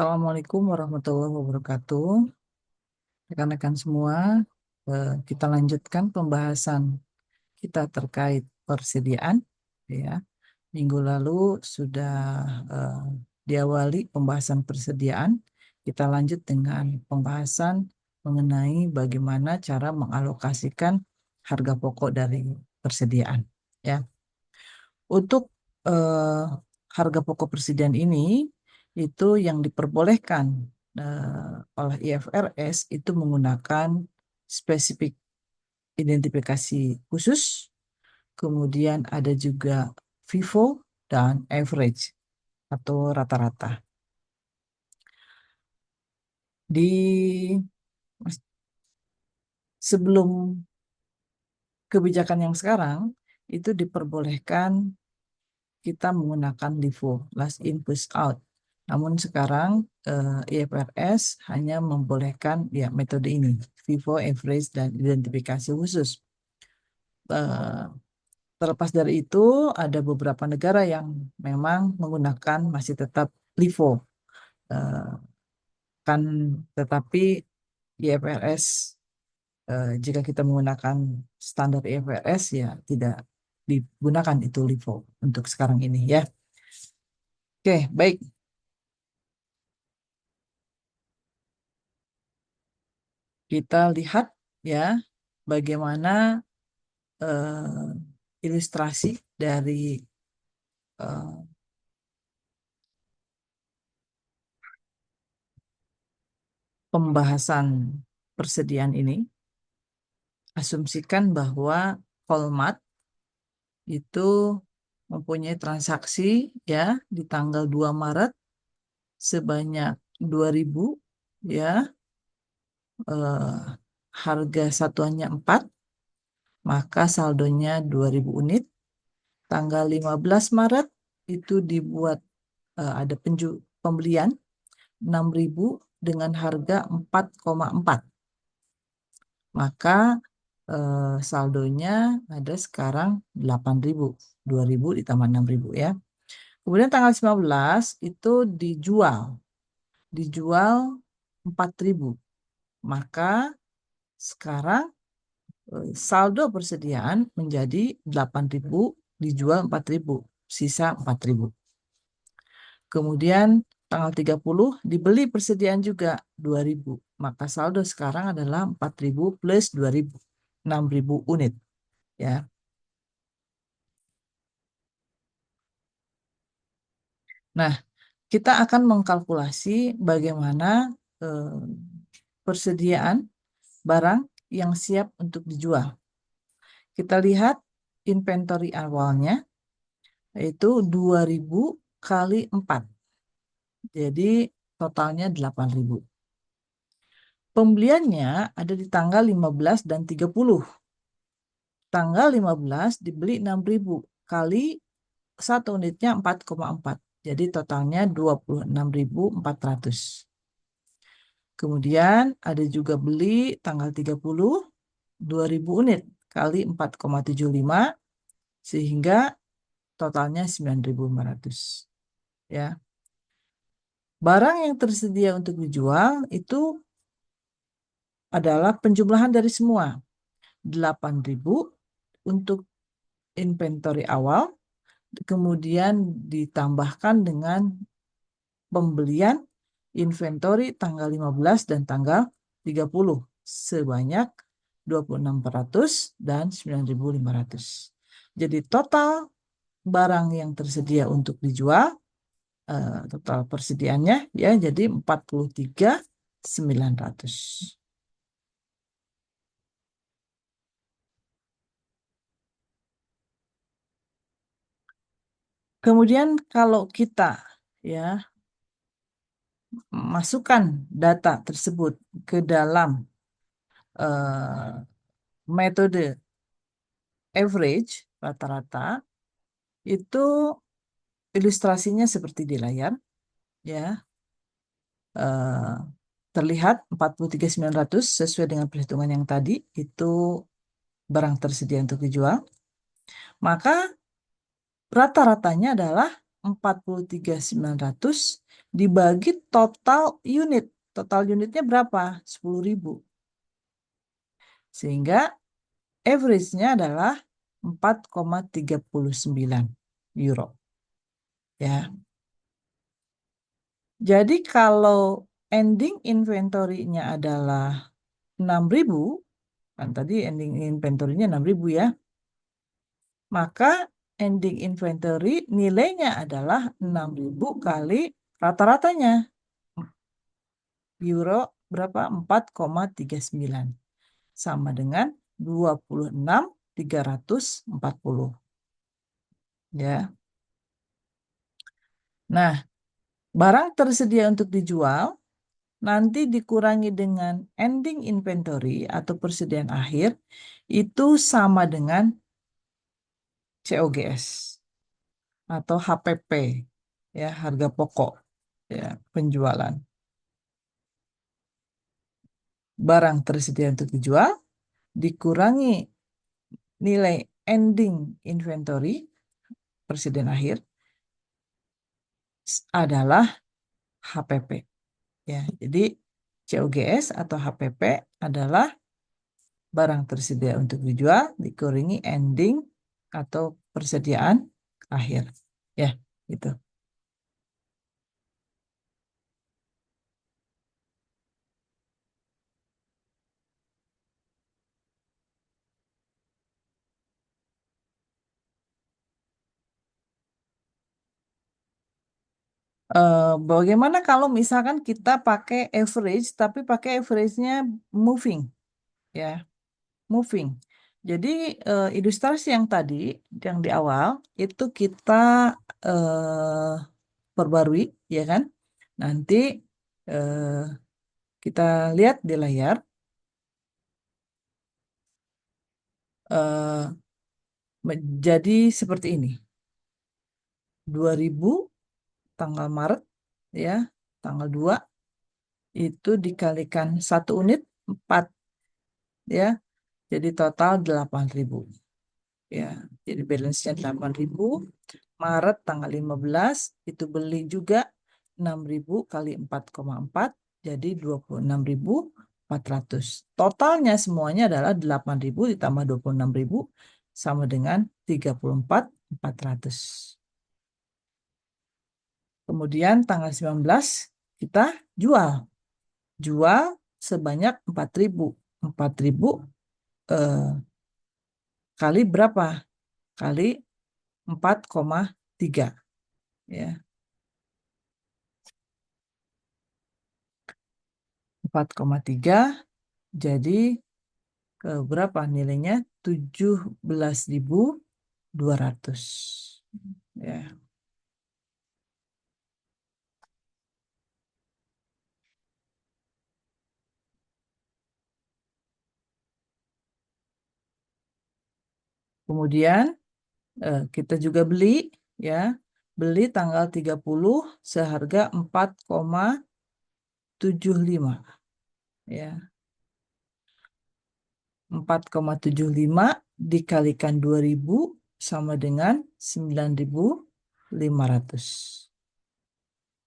Assalamualaikum warahmatullahi wabarakatuh. Rekan-rekan semua, kita lanjutkan pembahasan kita terkait persediaan. Ya, minggu lalu sudah eh, diawali pembahasan persediaan. Kita lanjut dengan pembahasan mengenai bagaimana cara mengalokasikan harga pokok dari persediaan. Ya, untuk eh, harga pokok persediaan ini itu yang diperbolehkan oleh IFRS itu menggunakan spesifik identifikasi khusus, kemudian ada juga FIFO dan average atau rata-rata. Di sebelum kebijakan yang sekarang itu diperbolehkan kita menggunakan LIFO, last in first out. Namun sekarang IFRS hanya membolehkan ya metode ini, FIFO, average, dan identifikasi khusus. Eh, Terlepas dari itu, ada beberapa negara yang memang menggunakan masih tetap LIFO. Eh, kan, tetapi IFRS, jika kita menggunakan standar IFRS, ya tidak digunakan itu LIFO untuk sekarang ini ya. Oke, baik. Kita lihat ya bagaimana ilustrasi dari eh, pembahasan persediaan ini. Asumsikan bahwa Polmat itu mempunyai transaksi ya di tanggal 2 Maret sebanyak 2.000 ya, eh, harga satuannya 4, maka saldonya 2.000 unit. Tanggal 15 Maret itu dibuat ada pembelian 6.000 dengan harga 4,4. Maka saldonya ada sekarang 8.000. 2.000 ditambah 6.000 ya. Kemudian tanggal 19 itu dijual 4.000. Maka sekarang saldo persediaan menjadi 8.000 dijual 4.000, sisa 4.000. Kemudian tanggal 30 dibeli persediaan juga 2.000. Maka saldo sekarang adalah 4.000 plus 2.000, 6.000 unit ya. Nah, kita akan mengkalkulasi bagaimana eh, persediaan barang yang siap untuk dijual. Kita lihat inventory awalnya yaitu 2.000 kali 4. Jadi totalnya 8.000. Pembeliannya ada di tanggal 15 dan 30. Tanggal 15 dibeli 6.000 kali satu unitnya 4,4. Jadi totalnya 26.400. Kemudian ada juga beli tanggal 30 2.000 unit kali 4,75 sehingga totalnya 9.500 ya. Barang yang tersedia untuk dijual itu adalah penjumlahan dari semua. 8.000 untuk inventory awal, kemudian ditambahkan dengan pembelian inventory tanggal 15 dan tanggal 30 sebanyak 26.400 dan 9.500. Jadi total barang yang tersedia untuk dijual, total persediaannya ya jadi 43.900. Kemudian kalau kita ya masukkan data tersebut ke dalam metode average rata-rata, itu ilustrasinya seperti di layar ya. Terlihat 43.900 sesuai dengan perhitungan yang tadi itu barang tersedia untuk dijual. Maka rata-ratanya adalah 43.900 dibagi total unit. Total unitnya berapa? 10.000. Sehingga average-nya adalah 4,39 euro. Ya. Jadi kalau ending inventory-nya adalah 6.000, kan tadi ending inventory-nya 6.000 ya, maka ending inventory nilainya adalah 6.000 kali rata-ratanya. Euro berapa? 4,39. Sama dengan 26.340. Ya. Nah, barang tersedia untuk dijual nanti dikurangi dengan ending inventory atau persediaan akhir itu sama dengan COGS atau HPP, ya, harga pokok, ya, penjualan. Barang tersedia untuk dijual dikurangi nilai ending inventory persediaan akhir adalah HPP. Ya, jadi COGS atau HPP adalah barang tersedia untuk dijual dikurangi ending atau persediaan akhir. Ya, gitu. Bagaimana kalau misalkan kita pakai average, tapi pakai average-nya moving, ya, moving. Jadi ilustrasi yang tadi, yang di awal, itu kita perbarui, ya kan? Nanti eh, kita lihat di layar, eh, menjadi seperti ini. 2000 tanggal Maret, ya, tanggal 2 itu dikalikan 1 unit 4, ya, jadi total 8.000, ya, jadi balance-nya 8.000. Maret tanggal 15 itu beli juga 6.000 kali 4,4 jadi 26.400. Totalnya semuanya adalah 8.000 ditambah 26.000 sama dengan 34.400. Kemudian tanggal 19 kita jual. Jual sebanyak 4.000. 4.000 eh, kali berapa? Kali 4,3. Ya. 4,3 jadi berapa nilainya? 17.200. Ya. Kemudian kita juga beli, ya. Beli tanggal 30 seharga 4,75. Ya. 4,75 dikalikan 2.000 sama dengan 9.500.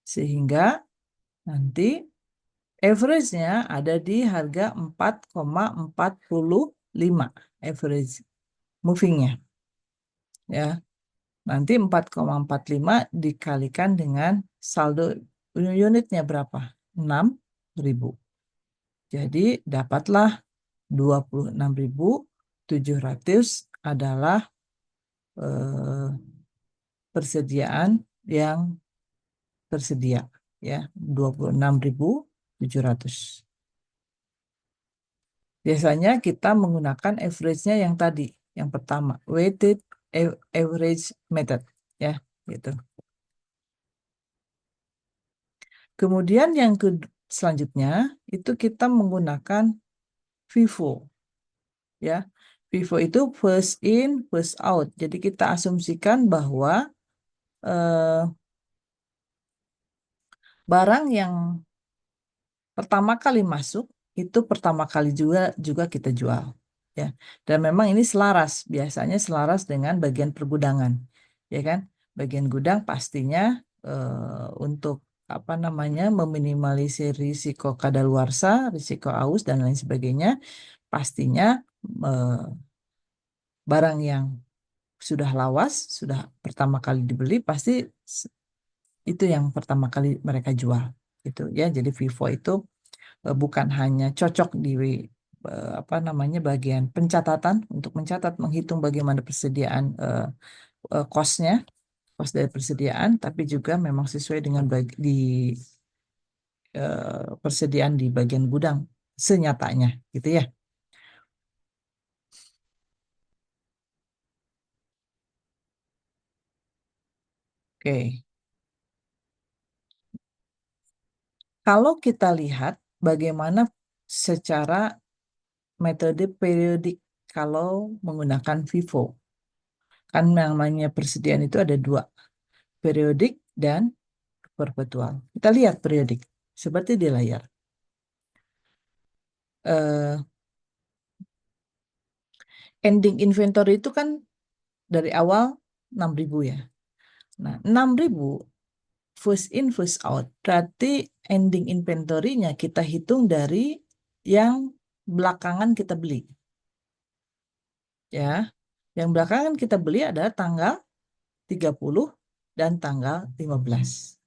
Sehingga nanti average-nya ada di harga 4,45 average moving-nya. Ya. Nanti 4,45 dikalikan dengan saldo unitnya berapa? 6.000. Jadi dapatlah 26.700 adalah eh, persediaan yang tersedia, ya, 26.700. Biasanya kita menggunakan average-nya yang tadi, yang pertama, weighted average method, ya, gitu. Kemudian yang selanjutnya itu kita menggunakan FIFO, ya. FIFO itu first in, first out. Jadi kita asumsikan bahwa eh, barang yang pertama kali masuk itu pertama kali juga juga kita jual, ya. Dan memang ini selaras, biasanya selaras dengan bagian pergudangan, ya kan? Bagian gudang pastinya untuk apa namanya meminimalisir risiko kadaluarsa, risiko aus dan lain sebagainya, pastinya eh, barang yang sudah lawas, sudah pertama kali dibeli pasti itu yang pertama kali mereka jual. Itu ya. Jadi Vivo itu bukan hanya cocok di apa namanya bagian pencatatan untuk mencatat menghitung bagaimana persediaan cost-nya, cost dari persediaan, tapi juga memang sesuai dengan di persediaan di bagian gudang senyatanya, gitu ya. Oke, kalau kita lihat bagaimana secara metode periodik kalau menggunakan Vivo, kan namanya persediaan itu ada dua, periodik dan perpetual. Kita lihat periodik seperti di layar. Eh, Ending inventory itu kan dari awal 6.000 ya. Nah, 6.000 first in first out. Berarti ending inventory-nya kita hitung dari yang belakangan kita beli. Ya. Yang belakangan kita beli adalah tanggal 30 dan tanggal 15.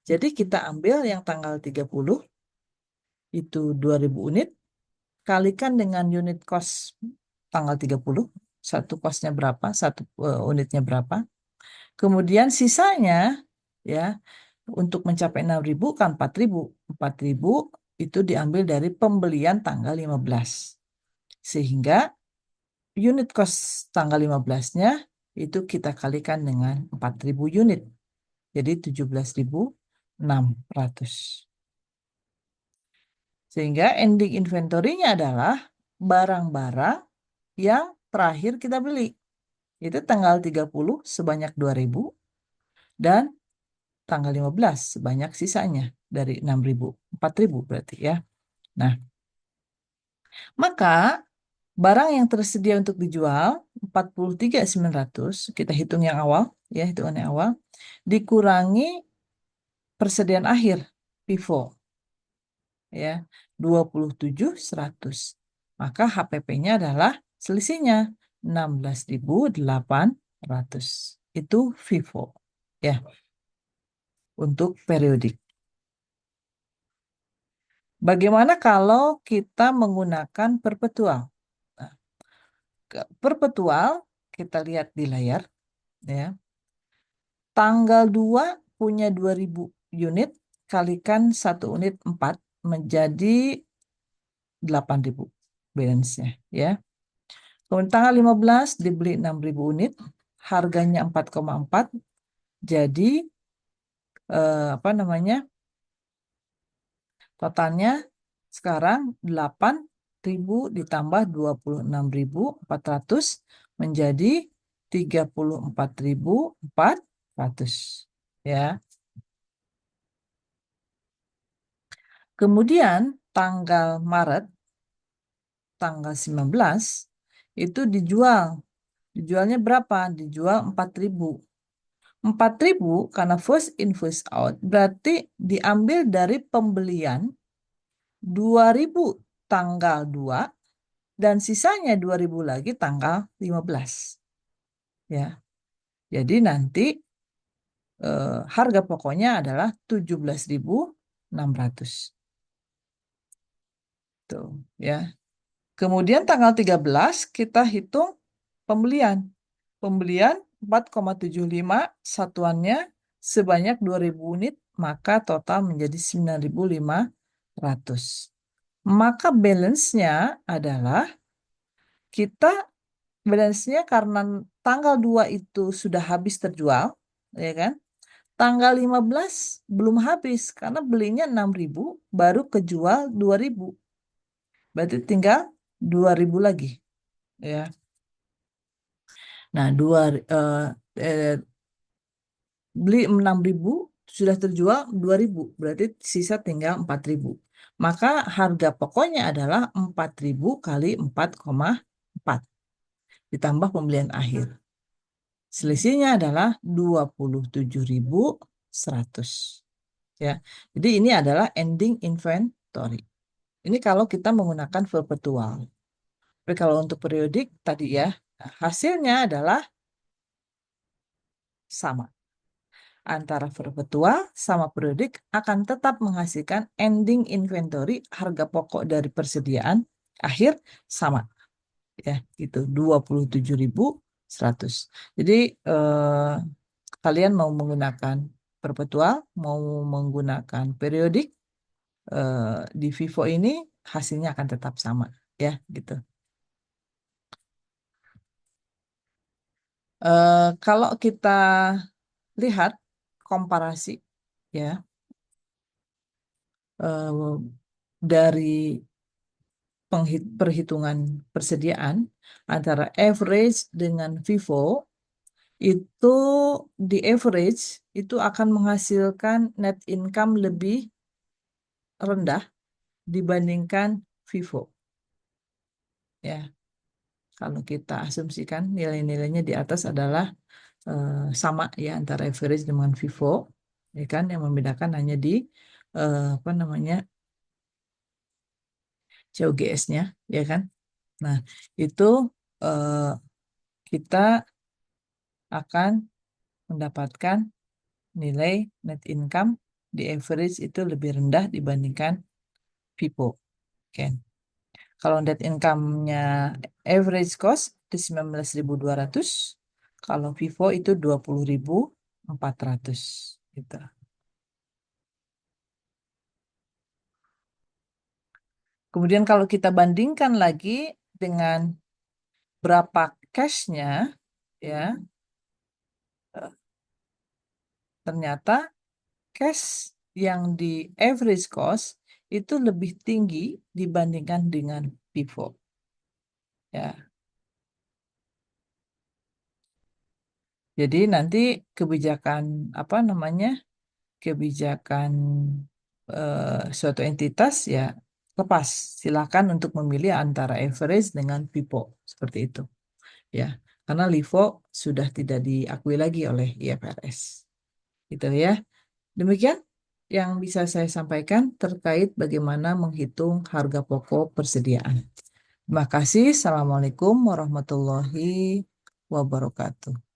Jadi kita ambil yang tanggal 30 itu 2.000 unit kalikan dengan unit cost tanggal 30. Satu costnya berapa, satu unitnya berapa. Kemudian sisanya ya untuk mencapai 6.000 kan 4.000. 4.000 itu diambil dari pembelian tanggal 15. Sehingga unit cost tanggal 15-nya itu kita kalikan dengan 4.000 unit. Jadi 17.600. Sehingga ending inventory-nya adalah barang-barang yang terakhir kita beli. Itu tanggal 30 sebanyak 2.000 dan tanggal 15 sebanyak sisanya dari 6.000. 4.000 berarti ya. Nah, maka barang yang tersedia untuk dijual 43.900 kita hitung yang awal ya, hitungan yang awal dikurangi persediaan akhir Vivo ya 27.100. Maka HPP-nya adalah selisihnya 16.800. Itu Vivo ya untuk periodik. Bagaimana kalau kita menggunakan perpetual? Nah, perpetual kita lihat di layar ya. Tanggal 2 punya 2.000 unit kalikan satu unit 4 menjadi 8.000 balance-nya ya. Kemudian tanggal 15 dibeli 6.000 unit, harganya 4,4 jadi apa namanya? Totalnya sekarang 8.000 ditambah 26.400 menjadi 34.400 ya. Kemudian tanggal Maret tanggal 19 itu dijual. Dijualnya berapa? Dijual 4.000. 4.000 karena first in first out berarti diambil dari pembelian 2.000 tanggal 2 dan sisanya 2.000 lagi tanggal 15. Ya. Jadi nanti harga pokoknya adalah 17.600. Tuh, ya. Kemudian tanggal 13 kita hitung pembelian. Pembelian 4,75 satuannya sebanyak 2.000 unit, maka total menjadi 9.500. Maka balance-nya adalah kita balance-nya karena tanggal 2 itu sudah habis terjual, ya kan? Tanggal 15 belum habis karena belinya 6.000 baru kejual 2.000. Berarti tinggal 2.000 lagi, ya. Nah, beli 6.000 sudah terjual 2.000 berarti sisa tinggal 4.000. Maka harga pokoknya adalah 4.000 kali 4,4 ditambah pembelian akhir. Selisihnya adalah 27.100. Ya. Jadi ini adalah ending inventory. Ini kalau kita menggunakan perpetual. Tapi kalau untuk periodik tadi ya, hasilnya adalah sama. Antara perpetual sama periodik akan tetap menghasilkan ending inventory harga pokok dari persediaan akhir sama. Ya, gitu 27.100. Jadi kalian mau menggunakan perpetual, mau menggunakan periodik, di Vivo ini hasilnya akan tetap sama, ya, gitu. Kalau kita lihat komparasi, ya, eh, dari perhitungan persediaan antara average dengan Vivo, itu di average itu akan menghasilkan net income lebih rendah dibandingkan Vivo. Ya, kalau kita asumsikan nilai-nilainya di atas adalah sama ya antara average dengan Vivo, ya kan? Yang membedakan hanya di apa namanya COGS-nya, ya kan? Nah, itu eh, kita akan mendapatkan nilai net income di average itu lebih rendah dibandingkan Vivo. Oke. Kalau net income-nya average cost itu 19.200, kalau Vivo itu 20.400 gitu. Kemudian kalau kita bandingkan lagi dengan berapa cash-nya, ya, ternyata cash yang di average cost itu lebih tinggi dibandingkan dengan Vivo. Ya, jadi nanti kebijakan apa namanya kebijakan suatu entitas ya lepas. Silakan untuk memilih antara average dengan Vivo seperti itu. Ya, karena LIFO sudah tidak diakui lagi oleh IFRS. Gitu ya. Demikian yang bisa saya sampaikan terkait bagaimana menghitung harga pokok persediaan. Terima kasih. Assalamualaikum warahmatullahi wabarakatuh.